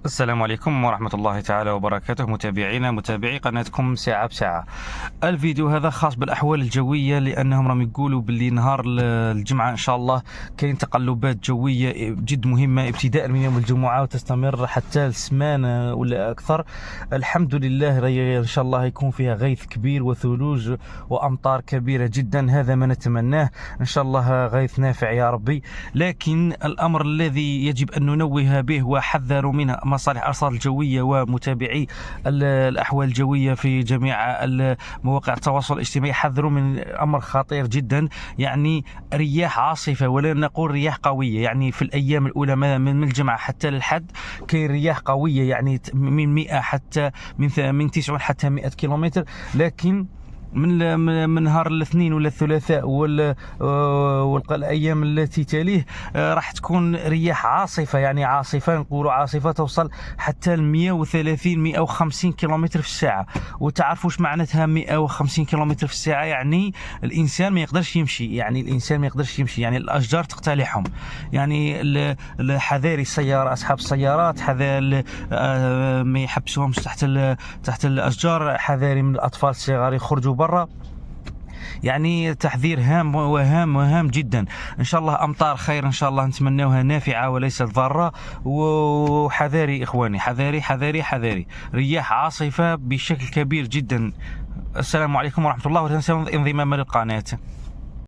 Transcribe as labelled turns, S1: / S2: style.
S1: السلام عليكم ورحمة الله تعالى وبركاته، متابعي قناتكم ساعة بساعة. الفيديو هذا خاص بالأحوال الجوية، لأنهم راهم يقولوا باللي نهار الجمعة إن شاء الله كاين تقلبات جوية جد مهمة ابتداء من يوم الجمعة وتستمر حتى السمانة ولا أكثر. الحمد لله إن شاء الله يكون فيها غيث كبير وثلوج وأمطار كبيرة جدا، هذا ما نتمناه إن شاء الله، غيث نافع يا ربي. لكن الأمر الذي يجب أن ننوه به وحذروا منه مصالح الأرصاد الجوية ومتابعي الأحوال الجوية في جميع مواقع التواصل الاجتماعي، حذروا من أمر خطير جدا، يعني رياح عاصفة، ولا نقول رياح قوية. يعني في الأيام الأولى من الجمعة حتى للحد كاين رياح قوية، يعني من 100 حتى من 90 حتى 100 كيلومتر. لكن من نهار الاثنين ولا الثلاثاء والايام التي تليه راح تكون رياح عاصفه، يعني عاصفه، نقولوا عاصفه توصل حتى ل 130 150 كيلومتر في الساعه. وتعرفوا واش معناتها 150 كيلومتر في الساعه؟ يعني الانسان ما يقدرش يمشي، يعني الاشجار تقتلعهم. يعني حذاري السياره، اصحاب السيارات حذار ما يحبسوهمش تحت الاشجار، حذاري من الاطفال الصغار يخرجوا برا. يعني تحذير هام وهام جدا. ان شاء الله امطار خير، ان شاء الله نتمناوها نافعه وليست ضاره. وحذاري اخواني، حذاري رياح عاصفه بشكل كبير جدا. السلام عليكم ورحمه الله، ولا تنسوا الانضمام للقناه.